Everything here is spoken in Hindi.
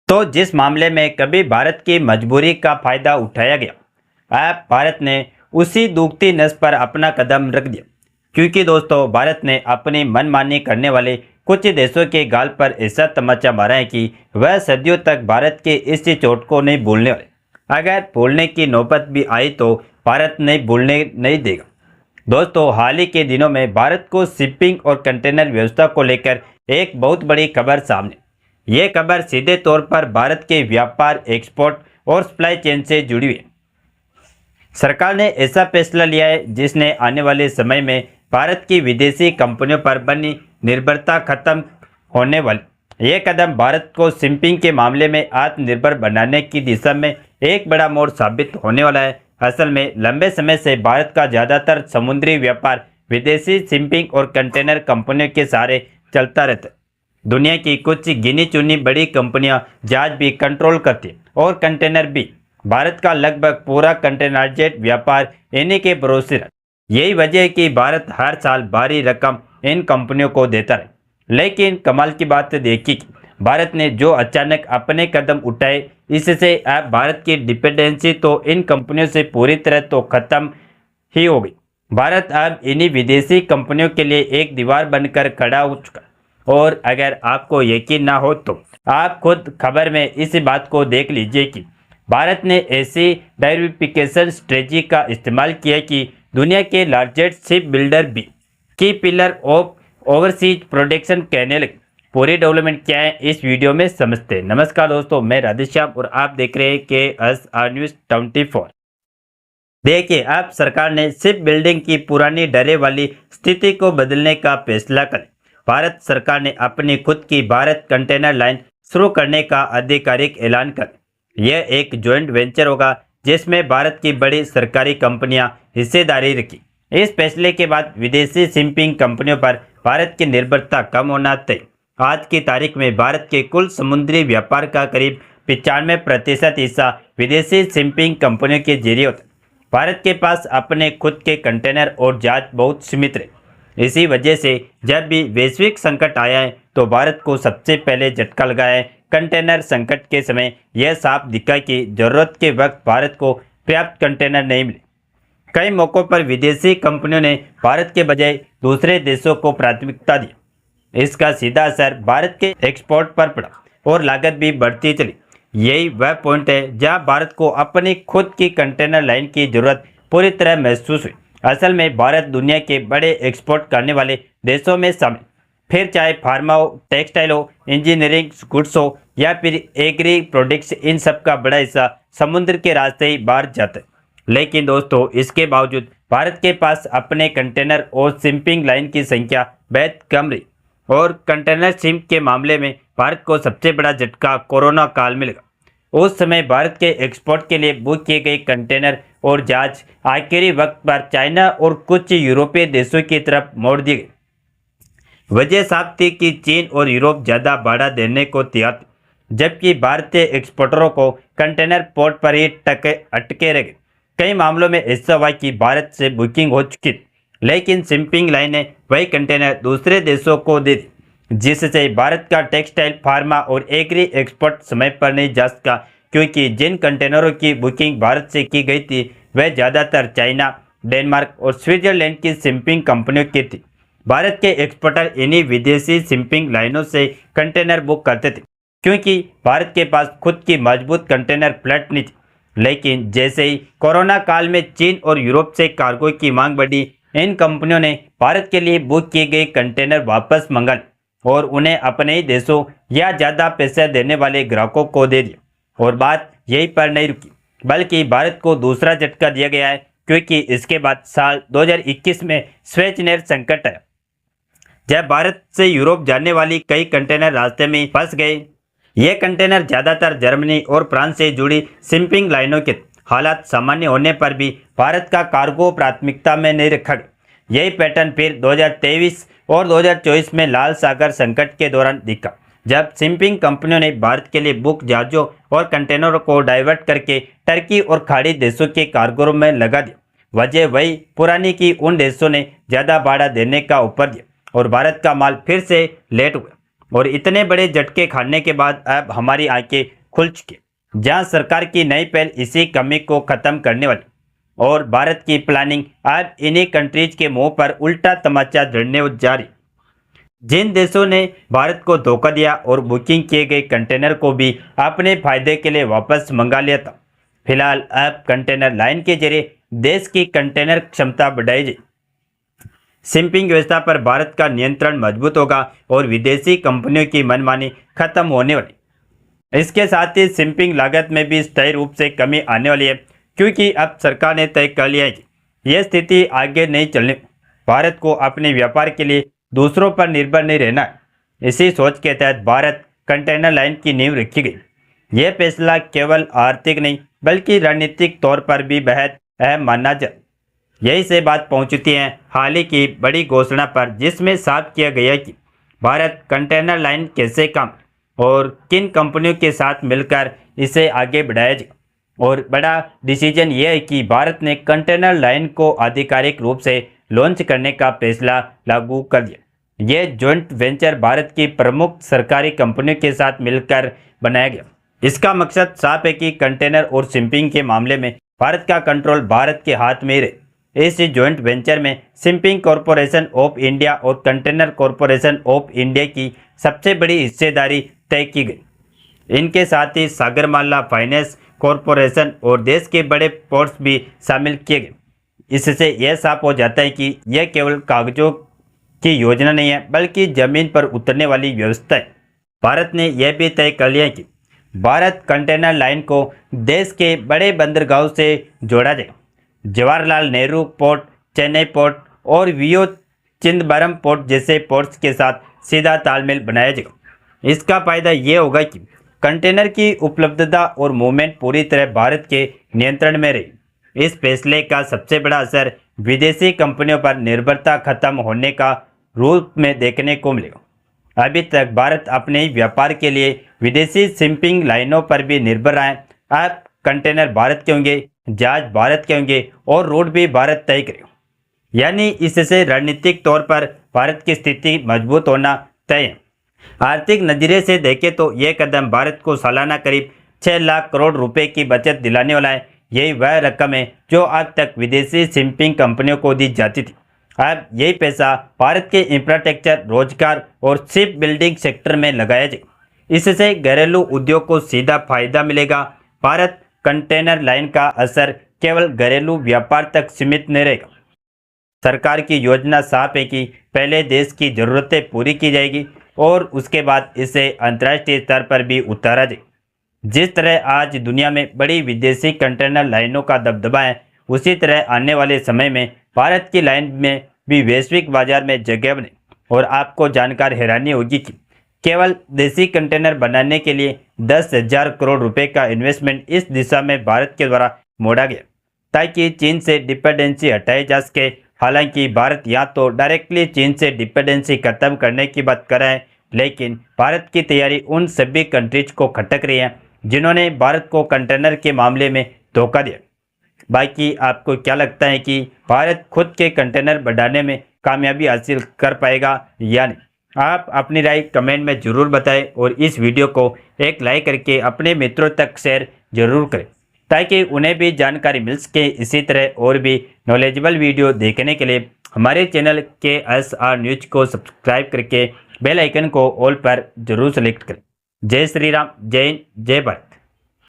तो जिस मामले में कभी भारत की मजबूरी का फायदा उठाया गया, अब भारत ने उसी दूखती नस पर अपना कदम रख दिया। क्योंकि दोस्तों, भारत ने अपनी मनमानी करने वाले कुछ देशों के गाल पर ऐसा तमाचा मारा है कि वह सदियों तक भारत के इस चोट को नहीं भूलने वाले। अगर भूलने की नौबत भी आई तो भारत नहीं भूलने नहीं देगा। दोस्तों, हाल ही के दिनों में भारत को शिपिंग और कंटेनर व्यवस्था को लेकर एक बहुत बड़ी खबर सामने। ये खबर सीधे तौर पर भारत के व्यापार, एक्सपोर्ट और सप्लाई चेन से जुड़ी हुई है। सरकार ने ऐसा फैसला लिया है जिसने आने वाले समय में भारत की विदेशी कंपनियों पर बनी निर्भरता खत्म होने वाली। ये कदम भारत को शिपिंग के मामले में आत्मनिर्भर बनाने की दिशा में एक बड़ा मोड़ साबित होने वाला है। असल में लंबे समय से भारत का ज़्यादातर समुद्री व्यापार विदेशी शिपिंग और कंटेनर कंपनियों के सहारे चलता रहता है। दुनिया की कुछ गिनी चुनी बड़ी कंपनियां जहाज भी कंट्रोल करती और कंटेनर भी। भारत का लगभग पूरा कंटेनराइज्ड व्यापार इन्हीं के भरोसे है। यही वजह है कि भारत हर साल भारी रकम इन कंपनियों को देता रहे। लेकिन कमाल की बात देखी कि भारत ने जो अचानक अपने कदम उठाए, इससे अब भारत की डिपेंडेंसी तो इन कंपनियों से पूरी तरह तो खत्म ही हो गई। भारत अब इन्हीं विदेशी कंपनियों के लिए एक दीवार बनकर खड़ा हो चुका। और अगर आपको यकीन ना हो तो आप खुद खबर में इस बात को देख लीजिए कि भारत ने ऐसी डाइवर्सिफिकेशन स्ट्रेटजी का इस्तेमाल किया कि दुनिया के लार्जेस्ट शिप बिल्डर भी की पिलर ऑफ ओवरसीज प्रोडक्शन कहने लगे। पूरी डेवलपमेंट क्या है इस वीडियो में समझते हैं। नमस्कार दोस्तों, मैं राधेश्याम और आप देख रहे हैं KSR न्यूज़ 24। देखिए, अब सरकार ने शिप बिल्डिंग की पुरानी डरे वाली स्थिति को बदलने का फैसला कर। भारत सरकार ने अपनी खुद की भारत कंटेनर लाइन शुरू करने का आधिकारिक ऐलान कर। यह एक जॉइंट वेंचर होगा जिसमें भारत की बड़ी सरकारी कंपनियां हिस्सेदारी रखी। इस फैसले के बाद विदेशी शिपिंग कंपनियों पर भारत की निर्भरता कम होना तय। आज की तारीख में भारत के कुल समुद्री व्यापार का करीब 95% हिस्सा विदेशी शिपिंग कंपनियों के जरिए होता है। भारत के पास अपने खुद के कंटेनर और जहाज बहुत सीमित रहे। इसी वजह से जब भी वैश्विक संकट आया है तो भारत को सबसे पहले झटका लगा है। कंटेनर संकट के समय यह साफ दिखा कि जरूरत के वक्त भारत को पर्याप्त कंटेनर नहीं मिले। कई मौक़ों पर विदेशी कंपनियों ने भारत के बजाय दूसरे देशों को प्राथमिकता दी। इसका सीधा असर भारत के एक्सपोर्ट पर पड़ा और लागत भी बढ़ती चली। यही वह पॉइंट है जहां भारत को अपनी खुद की कंटेनर लाइन की जरूरत पूरी तरह महसूस हुई। असल में भारत दुनिया के बड़े एक्सपोर्ट करने वाले देशों में शामिल, फिर चाहे फार्मा हो, टेक्सटाइल हो, इंजीनियरिंग गुड्स हो या फिर एग्री प्रोडक्ट्स, इन सब का बड़ा हिस्सा समुद्र के रास्ते ही बाहर जाता है। लेकिन दोस्तों, इसके बावजूद भारत के पास अपने कंटेनर और शिपिंग लाइन की संख्या बेहद कम रही। और कंटेनर शिप के मामले में भारत को सबसे बड़ा झटका कोरोना काल में लगा। उस समय भारत के एक्सपोर्ट के लिए बुक किए गए कंटेनर और जहाज आखिरी वक्त पर चाइना और कुछ यूरोपीय देशों की तरफ मोड़ दिए गए। वजह साफ थी कि चीन और यूरोप ज़्यादा भाड़ा देने को तैयार थे, जबकि भारतीय एक्सपोर्टरों को कंटेनर पोर्ट पर ही अटके रह गए। कई मामलों में ऐसा हुआ कि भारत से बुकिंग हो चुकी थी, लेकिन शिपिंग लाइनें वही कंटेनर दूसरे देशों को दे दी, जिससे भारत का टेक्सटाइल, फार्मा और एग्री एक्सपोर्ट समय पर नहीं जा सका। क्योंकि जिन कंटेनरों की बुकिंग भारत से की गई थी वह ज़्यादातर चाइना, डेनमार्क और स्विट्जरलैंड की शिपिंग कंपनियों की थी। भारत के एक्सपोर्टर इन्हीं विदेशी शिपिंग लाइनों से कंटेनर बुक करते थे, क्योंकि भारत के पास खुद की मजबूत कंटेनर फ्लैट नहीं थी। लेकिन जैसे ही कोरोना काल में चीन और यूरोप से कार्गो की मांग बढ़ी, इन कंपनियों ने भारत के लिए बुक किए गए कंटेनर वापस मंगा लिए और उन्हें अपने ही देशों या ज़्यादा पैसे देने वाले ग्राहकों को दे दिया। और बात यहीं पर नहीं रुकी, बल्कि भारत को दूसरा झटका दिया गया है, क्योंकि इसके बाद साल 2021 में स्वेज संकट आया, जब भारत से यूरोप जाने वाली कई कंटेनर रास्ते में फंस गए। ये कंटेनर ज़्यादातर जर्मनी और फ्रांस से जुड़ी शिपिंग लाइनों के हालात सामान्य होने पर भी भारत का कार्गो प्राथमिकता में नहीं रखा गया। यही पैटर्न फिर 2023 और 2024 में लाल सागर संकट के दौरान दिखा, जब शिपिंग कंपनियों ने भारत के लिए बुक जहाजों और कंटेनरों को डाइवर्ट करके टर्की और खाड़ी देशों के कार्गो में लगा दिया। वजह वही पुरानी कि उन देशों ने ज़्यादा भाड़ा देने का ऊपर दिया और भारत का माल फिर से लेट हुआ। और इतने बड़े झटके खाने के बाद अब हमारी आंखें खुल चुके, जहां सरकार की नई पहल इसी कमी को खत्म करने वाली और भारत की प्लानिंग अब इन्हीं कंट्रीज के मुंह पर उल्टा तमाचा जड़ने जा रही। जिन देशों ने भारत को धोखा दिया और बुकिंग किए गए कंटेनर को भी अपने फायदे के लिए वापस मंगा लिया था, फिलहाल अब कंटेनर लाइन के जरिए देश की कंटेनर क्षमता बढ़ाई जाए। शिपिंग व्यवस्था पर भारत का नियंत्रण मजबूत होगा और विदेशी कंपनियों की मनमानी खत्म होने वाली। इसके साथ ही शिपिंग लागत में भी स्थायी रूप से कमी आने वाली है, क्योंकि अब सरकार ने तय कर लिया है कि यह स्थिति आगे नहीं चलनी। भारत को अपने व्यापार के लिए दूसरों पर निर्भर नहीं रहना है। इसी सोच के तहत भारत कंटेनर लाइन की नींव रखी गई। यह फैसला केवल आर्थिक नहीं बल्कि रणनीतिक तौर पर भी बेहद अहम माना जाए। यही से बात पहुंचती है हाल ही की बड़ी घोषणा पर, जिसमें साफ किया गया कि भारत कंटेनर लाइन कैसे काम और किन कंपनियों के साथ मिलकर इसे आगे बढ़ाया जाए। और बड़ा डिसीजन यह है कि भारत ने कंटेनर लाइन को आधिकारिक रूप से लॉन्च करने का फैसला लागू कर दिया। यह जॉइंट वेंचर भारत की प्रमुख सरकारी कंपनियों के साथ मिलकर बनाया गया। इसका मकसद साफ है कि कंटेनर और शिपिंग के मामले में भारत का कंट्रोल भारत के हाथ में रहे। इस जॉइंट वेंचर में शिपिंग कॉरपोरेशन ऑफ इंडिया और कंटेनर कॉरपोरेशन ऑफ इंडिया की सबसे बड़ी हिस्सेदारी तय की गई। इनके साथ ही सागरमाला फाइनेंस कॉरपोरेशन और देश के बड़े पोर्ट्स भी शामिल किए गए। इससे यह साफ हो जाता है कि यह केवल कागजों की योजना नहीं है बल्कि जमीन पर उतरने वाली व्यवस्था है। भारत ने यह भी तय कर लिया कि भारत कंटेनर लाइन को देश के बड़े बंदरगाहों से जोड़ा जाएगा। जवाहरलाल नेहरू पोर्ट, चेन्नई पोर्ट और वियो चिदम्बरम पोर्ट जैसे पोर्ट्स के साथ सीधा तालमेल बनाया जाएगा। इसका फायदा ये होगा कि कंटेनर की उपलब्धता और मूवमेंट पूरी तरह भारत के नियंत्रण में रही। इस फैसले का सबसे बड़ा असर विदेशी कंपनियों पर निर्भरता खत्म होने का रूप में देखने को मिलेगा। अभी तक भारत अपने व्यापार के लिए विदेशी शिपिंग लाइनों पर भी निर्भर रहा है। अब कंटेनर भारत के होंगे, जहाज भारत के होंगे और रूट भी भारत तय करेगा। यानी इससे रणनीतिक तौर पर भारत की स्थिति मजबूत होना तय है। आर्थिक नजरिए से देखें तो यह कदम भारत को सालाना करीब 6 लाख करोड़ रुपए की बचत दिलाने वाला है। यही वह रकम है जो अब तक विदेशी शिपिंग कंपनियों को दी जाती थी। अब यही पैसा भारत के इंफ्रास्ट्रक्चर, रोजगार और शिप बिल्डिंग सेक्टर में लगाया जाएगा। इससे घरेलू उद्योग को सीधा फायदा मिलेगा। भारत कंटेनर लाइन का असर केवल घरेलू व्यापार तक सीमित नहीं रहेगा। सरकार की योजना साफ है कि पहले देश की जरूरतें पूरी की जाएगी और उसके बाद इसे अंतर्राष्ट्रीय स्तर पर भी उतारा जाए। जिस तरह आज दुनिया में बड़ी विदेशी कंटेनर लाइनों का दबदबा है, उसी तरह आने वाले समय में भारत की लाइन में भी वैश्विक बाजार में जगह बने। और आपको जानकर हैरानी होगी कि केवल देसी कंटेनर बनाने के लिए 10,000 करोड़ रुपए का इन्वेस्टमेंट इस दिशा में भारत के द्वारा मोड़ा गया, ताकि चीन से डिपेंडेंसी हटाई जा सके। हालांकि भारत या तो डायरेक्टली चीन से डिपेंडेंसी खत्म करने की बात कर रहा है, लेकिन भारत की तैयारी उन सभी कंट्रीज को खटक रही है जिन्होंने भारत को कंटेनर के मामले में धोखा दिया। बाकी आपको क्या लगता है कि भारत खुद के कंटेनर बढ़ाने में कामयाबी हासिल कर पाएगा या नहीं? आप अपनी राय कमेंट में ज़रूर बताएं और इस वीडियो को एक लाइक करके अपने मित्रों तक शेयर जरूर करें, ताकि उन्हें भी जानकारी मिल सके। इसी तरह और भी नॉलेजेबल वीडियो देखने के लिए हमारे चैनल KSR न्यूज को सब्सक्राइब करके बेल आइकन को ऑल पर जरूर सेलेक्ट करें। जय श्री राम, जय हिंद, जय भारत।